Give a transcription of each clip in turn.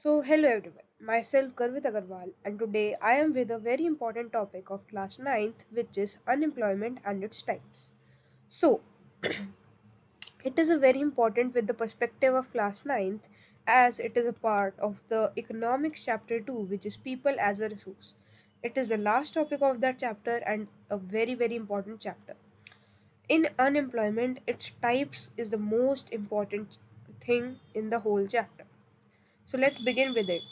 Hello everyone. Myself Garvit Agarwal, and today I am with a very important topic of class ninth, which is unemployment and its types. So, it is a very important with the perspective of class ninth, as it is a part of the economics chapter 2, which is people as a resource. It is the last topic of that chapter and a very important chapter. In unemployment, its types is the most important thing in the whole chapter. So let's begin with it.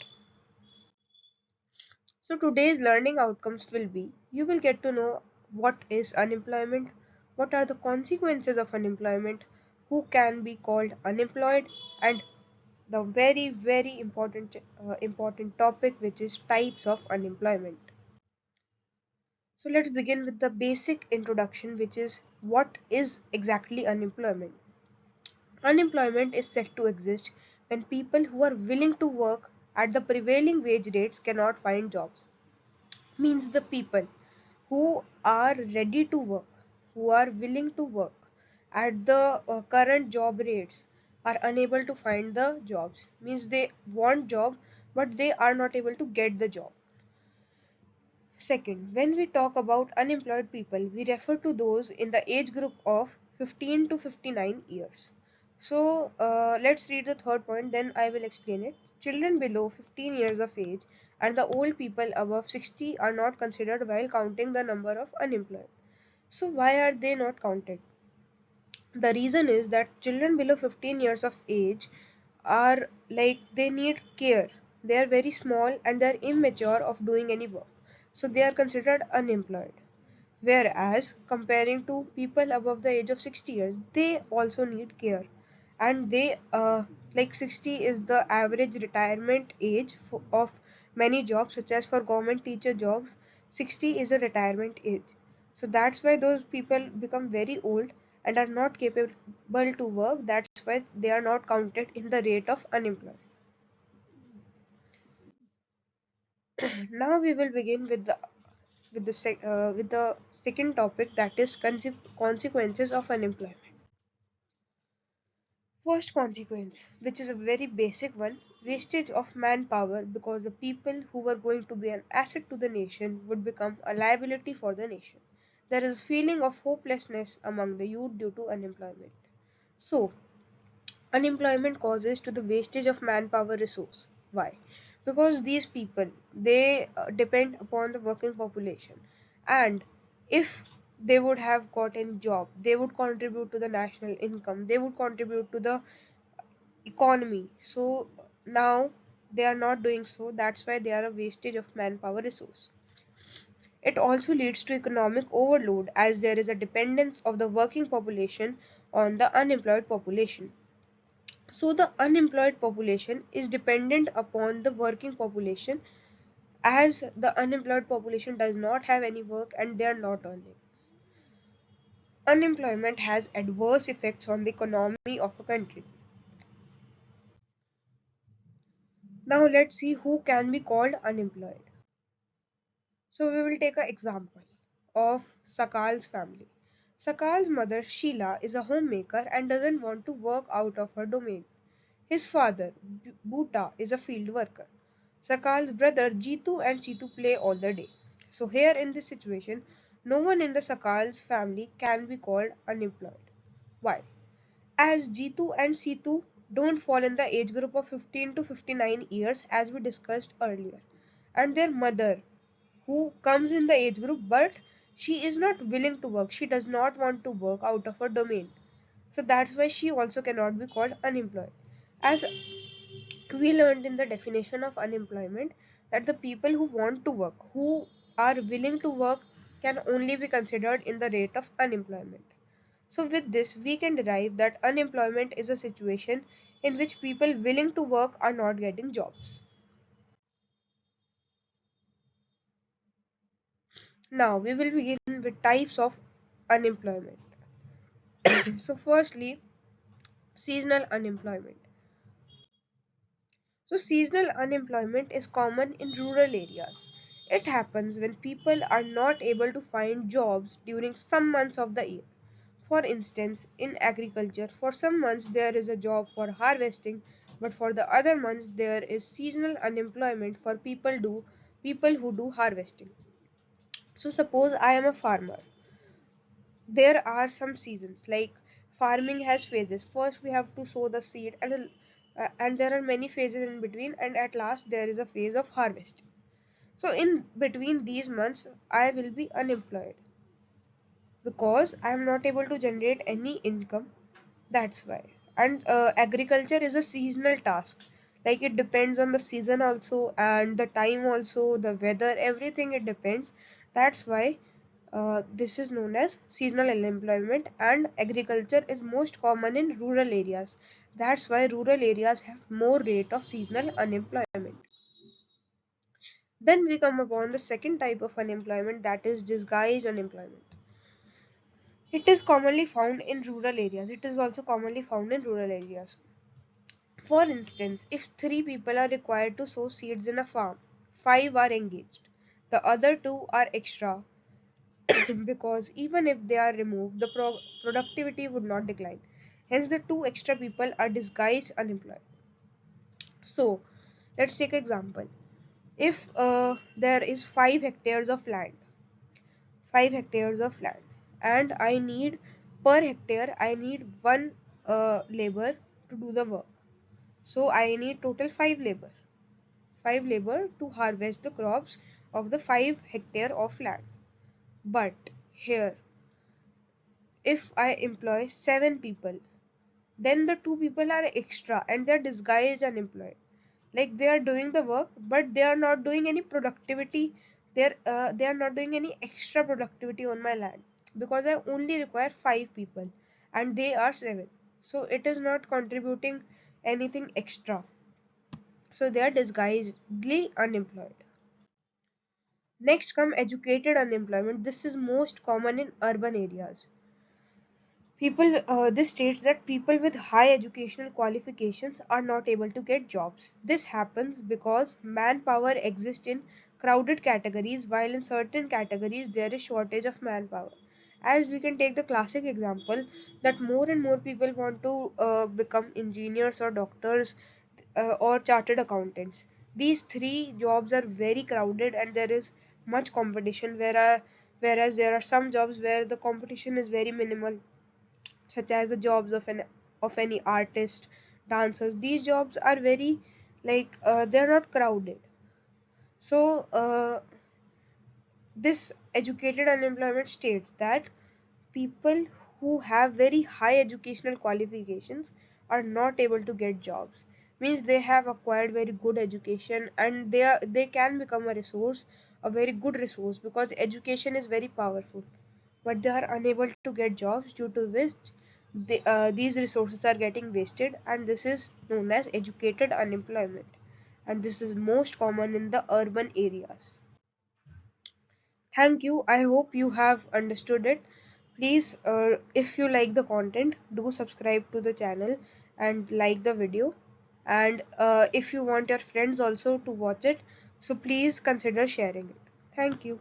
So today's learning outcomes will be you will get to know what is unemployment, what are the consequences of unemployment, who can be called unemployed, and the very important topic, which is types of unemployment. So let's begin with the basic introduction, which is what is exactly unemployment. Unemployment is said to exist when people who are willing to work at the prevailing wage rates cannot find jobs. Means the people who are ready to work, who are willing to work at the current job rates are unable to find the jobs. Means they want job but they are not able to get the job. Second, when we talk about unemployed people, we refer to those in the age group of 15 to 59 years. Let's read the third point, then I will explain it. Children below 15 years of age and the old people above 60 are not considered while counting the number of unemployed. So, why are they not counted? The reason is that children below 15 years of age are like they need care. They are very small and they are immature of doing any work. So they are considered unemployed. Whereas comparing to people above the age of 60 years, they also need care. And they like 60 is the average retirement age of many jobs, such as for government teacher jobs, 60 is a retirement age. So that's why those people become very old and are not capable to work. That's why they are not counted in the rate of unemployed. Now we will begin with the second topic, that is consequences of unemployment. First consequence, which is a very basic one, wastage of manpower, because the people who were going to be an asset to the nation would become a liability for the nation. There is a feeling of hopelessness among the youth due to unemployment. So, unemployment causes to the wastage of manpower resource. Why? Because these people, they depend upon the working population, and if they would have got any job, they would contribute to the national income, they would contribute to the economy. So now they are not doing so. That's why they are a wastage of manpower resource. It also leads to economic overload, as there is a dependence of the working population on the unemployed population. So the unemployed population is dependent upon the working population, as the unemployed population does not have any work and they are not earning. Unemployment has adverse effects on the economy of a country. Now let's see who can be called unemployed. So we will take an example of Sakal's family. Sakal's mother Sheila is a homemaker and doesn't want to work out of her domain. His father Bhuta is a field worker. Sakal's brother Jitu and Situ play all the day. So here in this situation, no one in the Sakal's family can be called unemployed. Why? As Jitu and Situ don't fall in the age group of 15 to 59 years, as we discussed earlier, and their mother, who comes in the age group, but she is not willing to work, she does not want to work out of her domain, so that's why she also cannot be called unemployed. As we learned in the definition of unemployment, that the people who want to work, who are willing to work, can only be considered in the rate of unemployment. So with this we can derive that unemployment is a situation in which people willing to work are not getting jobs. Now we will begin with types of unemployment. So firstly, seasonal unemployment. So seasonal unemployment is common in rural areas. It happens when people are not able to find jobs during some months of the year. For instance, in agriculture, for some months there is a job for harvesting, But for the other months, there is seasonal unemployment for people who do harvesting. So suppose I am a farmer. There are some seasons, like farming has phases. First we have to sow the seed, and there are many phases in between, and at last there is a phase of harvest. So in between these months I will be unemployed because I am not able to generate any income. That's why. And agriculture is a seasonal task. Like it depends on the season also, and the time also, the weather, everything it depends. That's why this is known as seasonal unemployment, and agriculture is most common in rural areas. That's why rural areas have more rate of seasonal unemployment. Then we come upon the second type of unemployment, that is disguised unemployment. It is commonly found in rural areas. It is also commonly found in rural areas. For instance, if three people are required to sow seeds in a farm, five are engaged. The other two are extra because even if they are removed, the productivity would not decline. Hence, the two extra people are disguised unemployed. So, let's take example. If there is 5 hectares of land, and I need per hectare I need one labor to do the work. So I need total 5 labor to harvest the crops of the 5 hectare of land. But here, if I employ 7 people, then the 2 people are extra and they're disguised unemployed. Like they are doing the work, but they are not doing any productivity. They are not doing any extra productivity on my land because I only require 5 people and they are 7. So it is not contributing anything extra. So they are disguisedly unemployed. Next come educated unemployment. This is most common in urban areas. This states that people with high educational qualifications are not able to get jobs. This happens because manpower exists in crowded categories, while in certain categories there is shortage of manpower. As we can take the classic example that more and more people want to become engineers or doctors or chartered accountants. These three jobs are very crowded and there is much competition, whereas there are some jobs where the competition is very minimal, such as the jobs of any artist, dancers. These jobs are very, they're not crowded. So this educated unemployment states that people who have very high educational qualifications are not able to get jobs. Means they have acquired very good education and they can become a very good resource, because education is very powerful, but they are unable to get jobs, due to which these resources are getting wasted, and this is known as educated unemployment, and this is most common in the urban areas. Thank you. I hope you have understood it. Please, if you like the content, do subscribe to the channel and like the video. And if you want your friends also to watch it, so please consider sharing it. Thank you.